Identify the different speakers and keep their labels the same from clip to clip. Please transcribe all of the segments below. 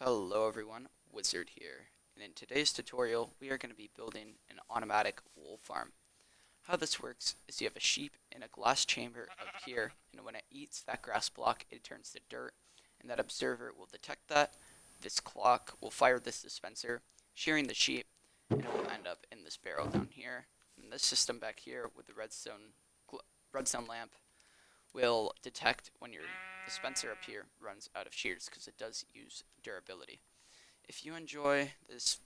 Speaker 1: Hello everyone, Wizard here, and in today's tutorial we are going to be building an automatic wool farm. How this works is you have a sheep in a glass chamber up here, and when it eats that grass block it turns to dirt, and that observer will detect that. This clock will fire this dispenser, shearing the sheep, and it will end up in this barrel down here. And this system back here with the redstone lamp will detect when your dispenser up here runs out of shears because it does use durability. If you enjoy this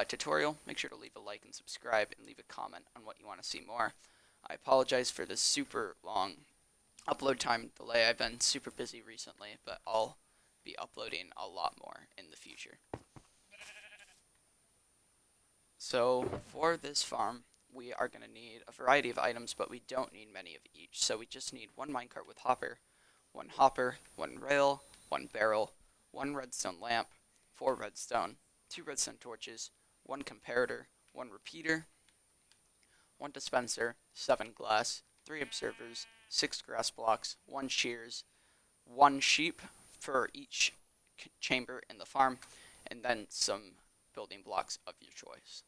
Speaker 1: tutorial, make sure to leave a like and subscribe and leave a comment on what you want to see more. I apologize for this super long upload time delay. I've been super busy recently, but I'll be uploading a lot more in the future. So for this farm, we are going to need a variety of items, but we don't need many of each. So we just need one minecart with hopper, one rail, one barrel, one redstone lamp, 4 redstone, 2 redstone torches, one comparator, one repeater, one dispenser, 7 glass, 3 observers, 6 grass blocks, 1 shears, 1 sheep for each chamber in the farm, and then some building blocks of your choice.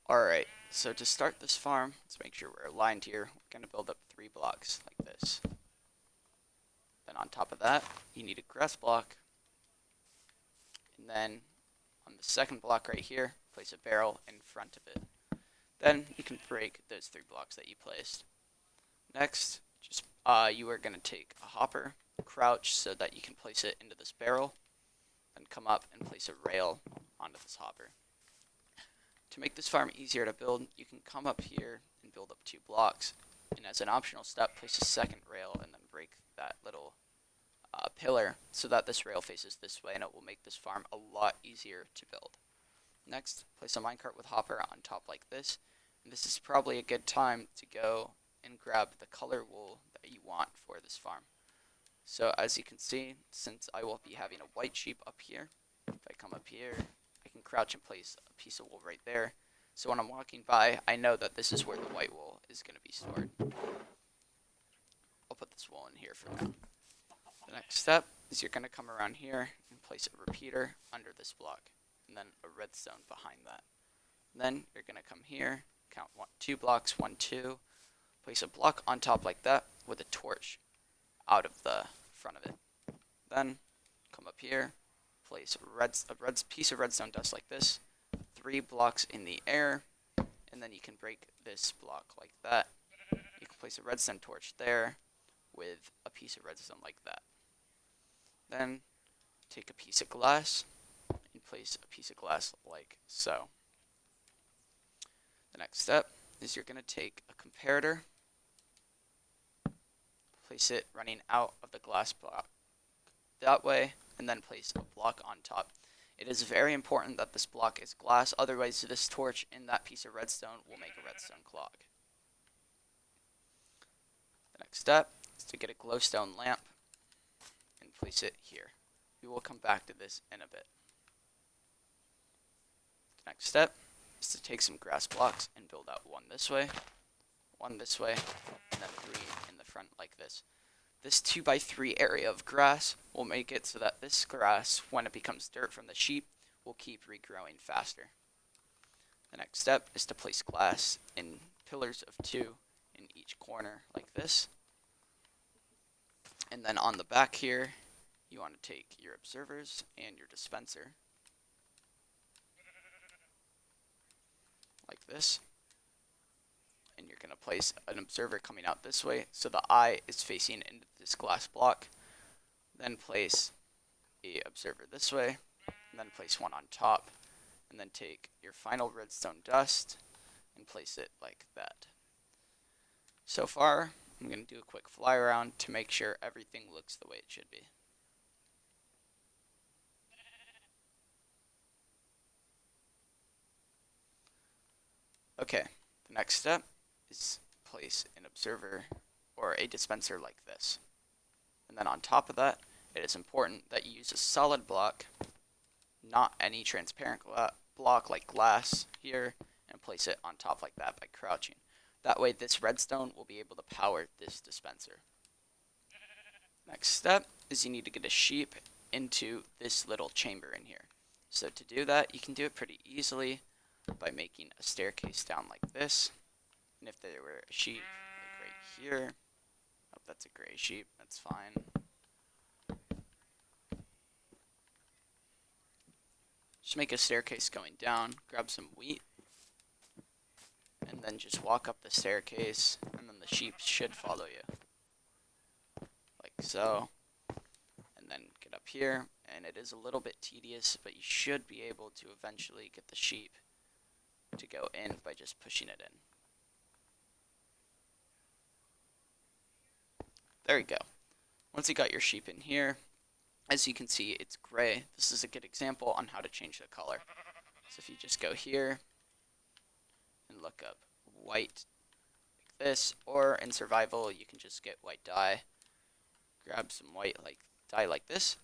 Speaker 1: Alright, so to start this farm, let's make sure we're aligned here. We're going to build up 3 blocks like this. Then on top of that, you need a grass block. And then on the second block right here, place a barrel in front of it. Then you can break those 3 blocks that you placed. Next, you are going to take a hopper, crouch so that you can place it into this barrel, then come up and place a rail onto this hopper. To make this farm easier to build, you can come up here and build up 2 blocks, and as an optional step, place a second rail and then break that little pillar so that this rail faces this way, and it will make this farm a lot easier to build. Next, place a minecart with hopper on top like this, and this is probably a good time to go and grab the color wool that you want for this farm. So as you can see, since I will be having a white sheep up here, if I come up here, I can crouch and place a piece of wool right there. So when I'm walking by, I know that this is where the white wool is going to be stored. I'll put this wool in here for now. The next step is you're going to come around here and place a repeater under this block, and then a redstone behind that. Then you're going to come here, count 2 blocks, 1, 2, place a block on top like that with a torch out of the front of it. Then come up here, place a piece of redstone dust like this, 3 blocks in the air, and then you can break this block like that. You can place a redstone torch there with a piece of redstone like that. Then take a piece of glass and place a piece of glass like so. The next step is you're going to take a comparator, place it running out of the glass block that way, and then place a block on top. It is very important that this block is glass, otherwise this torch in that piece of redstone will make a redstone clock. The next step is to get a glowstone lamp and place it here. We will come back to this in a bit. The next step is to take some grass blocks and build out 1 this way, 1 this way, and then 3 in the front like this. This 2x3 area of grass will make it so that this grass, when it becomes dirt from the sheep, will keep regrowing faster. The next step is to place glass in pillars of 2 in each corner like this. And then on the back here, you want to take your observers and your dispenser like this. And you're going to place an observer coming out this way so the eye is facing into this glass block. Then place a observer this way, and then place 1 on top, and then take your final redstone dust and place it like that. So far, I'm going to do a quick fly around to make sure everything looks the way it should be. Okay, the next step is place an observer or a dispenser like this. And then on top of that, it is important that you use a solid block, not any transparent block like glass here, and place it on top like that by crouching. That way this redstone will be able to power this dispenser. Next step is you need to get a sheep into this little chamber in here. So to do that, you can do it pretty easily by making a staircase down like this. And if there were a sheep like right here, oh, that's a gray sheep, that's fine. Just make a staircase going down, grab some wheat, and then just walk up the staircase, and then the sheep should follow you. Like so. And then get up here, and it is a little bit tedious, but you should be able to eventually get the sheep to go in by just pushing it in. There you go. Once you got your sheep in here, as you can see, it's gray. This is a good example on how to change the color. So if you just go here and look up white like this, or in survival, you can just get white dye. Grab some white dye like this.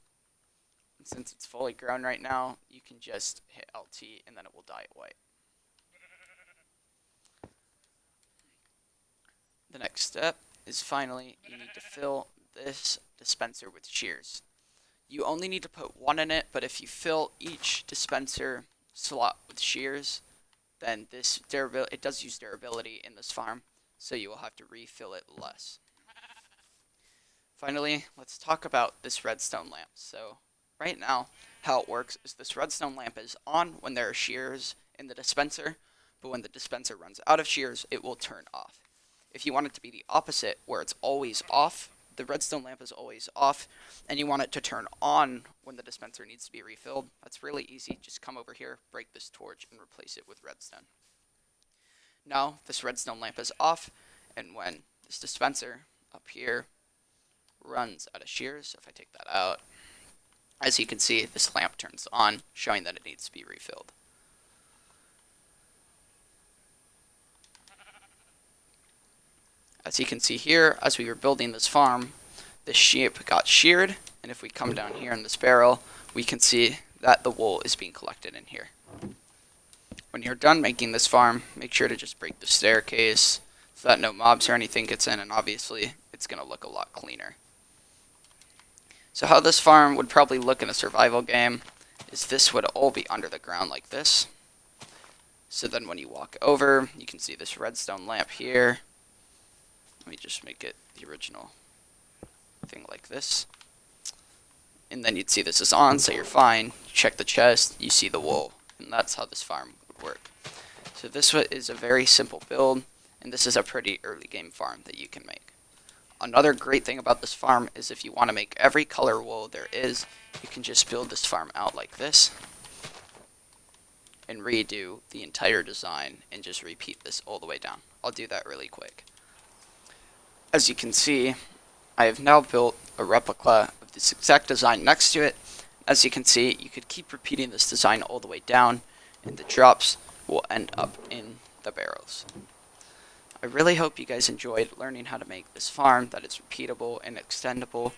Speaker 1: And since it's fully grown right now, you can just hit LT and then it will dye it white. The next step is finally you need to fill this dispenser with shears. You only need to put one in it, but if you fill each dispenser slot with shears, then it does use durability in this farm, so you will have to refill it less. Finally, let's talk about this redstone lamp. So right now, how it works is this redstone lamp is on when there are shears in the dispenser, but when the dispenser runs out of shears, it will turn off. If you want it to be the opposite, where it's always off, the redstone lamp is always off, and you want it to turn on when the dispenser needs to be refilled, that's really easy. Just come over here, break this torch, and replace it with redstone. Now, this redstone lamp is off, and when this dispenser up here runs out of shears, so if I take that out, as you can see, this lamp turns on, showing that it needs to be refilled. As you can see here, as we were building this farm, the sheep got sheared, and if we come down here in this barrel, we can see that the wool is being collected in here. When you're done making this farm, make sure to just break the staircase so that no mobs or anything gets in, and obviously it's going to look a lot cleaner. So how this farm would probably look in a survival game is this would all be under the ground like this. So then when you walk over, you can see this redstone lamp here. Let me just make it the original thing like this. And then you'd see this is on, so you're fine. You check the chest, you see the wool. And that's how this farm would work. So this is a very simple build, and this is a pretty early game farm that you can make. Another great thing about this farm is if you want to make every color wool there is, you can just build this farm out like this and redo the entire design and just repeat this all the way down. I'll do that really quick. As you can see, I have now built a replica of this exact design next to it. As you can see, you could keep repeating this design all the way down, and the drops will end up in the barrels. I really hope you guys enjoyed learning how to make this farm that is repeatable and extendable.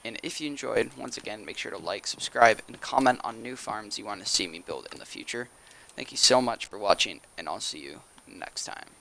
Speaker 1: And if you enjoyed, once again, make sure to like, subscribe, and comment on new farms you want to see me build in the future. Thank you so much for watching, and I'll see you next time.